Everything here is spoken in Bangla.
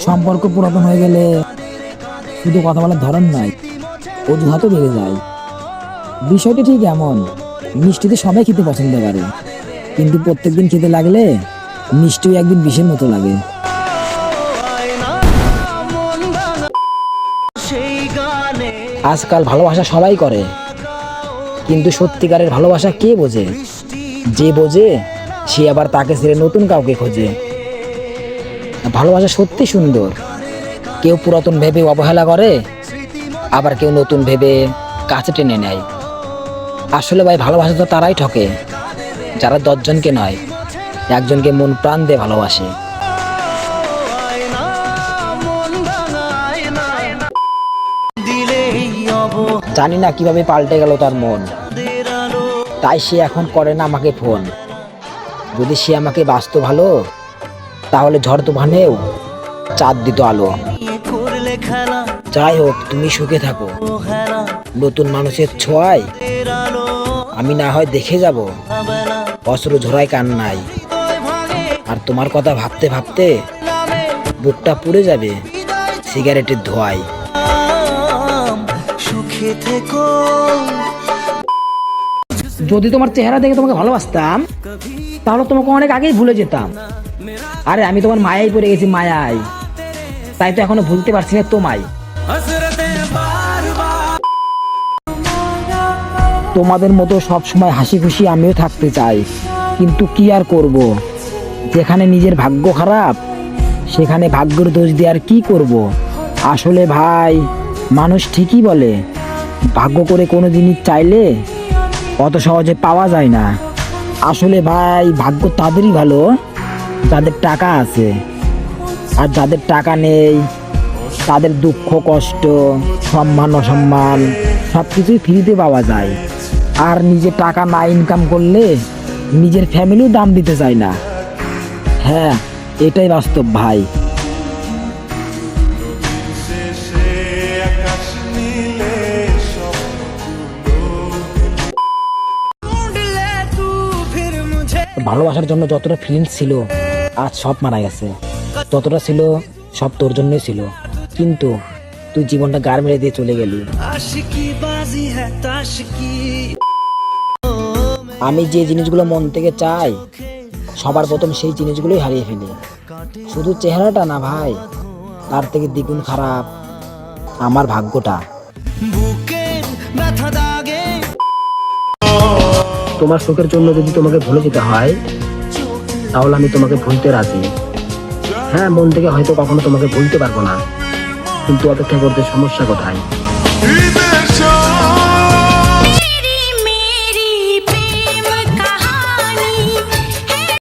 সম্পর্ক পুরাতন হয়ে গেলে শুধু কথা বলার ধরন নয়, অজুহাতও বেড়ে যায়। বিষয়টি ঠিক এমন, মিষ্টিতে সবাই খেতে পছন্দ করে, কিন্তু প্রত্যেকদিন খেতে লাগলে মিষ্টিও একদিন বিষের মতো লাগে। আজকাল ভালোবাসা সবাই করে, কিন্তু সত্যিকারের ভালোবাসা কে বোঝে? যে বোঝে সে আবার তাকে ছেড়ে নতুন কাউকে খোঁজে। ভালোবাসা সত্যি সুন্দর, কেউ পুরাতন ভেবে অবহেলা করে, আবার কেউ নতুন ভেবে কাছে টেনে নেয়। আসলে ভাই, ভালোবাসা তো তারাই ঠকে যারা 10 জনকে নয়, একজনকে মন প্রাণ দিয়ে ভালোবাসে। জানি না কিভাবে পাল্টে গেল তার মন, তাই সে এখন করে না আমাকে ফোন। যদি সে আমাকে বাসতো ভালো, তাহলে ঝড় তুফানেও চাঁদ দিত আলো। যাই হোক, তুমি সুখে থাকো। নতুন মানুষের ছোঁয়ায় আমি না হয় দেখে যাব অশ্রু ঝরায় কান্নায়। আর তোমার কথা ভাবতে ভাবতে বুকটা পুড়ে যাবে সিগারেটের ধোঁয়ায়। যদি তোমার চেহারা দেখে তোমাকে ভালোবাসতাম, তাহলে তোমাকে অনেক আগেই ভুলে যেতাম। আরে আমি তোমার মায়ায় পড়ে গেছি, মায়ায়, তাই তো এখনো ভুলতে পারছি না তোমায়। তোমাদের মতো সব সময় হাসি খুশি আমিও থাকতে চাই, কিন্তু কি আর করব, যেখানে নিজের ভাগ্য খারাপ সেখানে ভাগ্যের দোষ দিয়ে আর কি করব। আসলে ভাই, মানুষ ঠিকই বলে, ভাগ্য করে কোনো জিনিস চাইলে অত সহজে পাওয়া যায় না। আসলে ভাই, ভাগ্য তাদেরই ভালো যাদের টাকা আছে, আর যাদের টাকা নেই তাদের দুঃখ কষ্ট সম্মান অসম্মান সব কিছুই ফ্রিতে পাওয়া যায়। আর নিজে টাকা না ইনকাম করলে নিজের ফ্যামিলিও দাম দিতে চায় না। হ্যাঁ, এটাই বাস্তব ভাই। ভালোবাসার জন্য যতটা ফিলিংস ছিল আজ সব মারা গেছে, ততটা ছিল সব তোর জন্যই ছিল, কিন্তু তুই জীবনটা গার মেরে দিয়ে চলে গেলি। আমি যে জিনিসগুলো মন থেকে চাই সবার প্রথম সেই জিনিসগুলোই হারিয়ে ফেলি। শুধু চেহারাটা না ভাই, তার থেকে দ্বিগুণ খারাপ আমার ভাগ্যটা। তোমার সুখের জন্য যদি তোমাকে ভুলে যেতে হয়, তাহলে আমি তোমাকে ভুলতে রাজি। হ্যাঁ, মন থেকে হয়তো কখনো তোমাকে ভুলতে পারবো না, কিন্তু অপেক্ষা করতে সমস্যা কোথায়?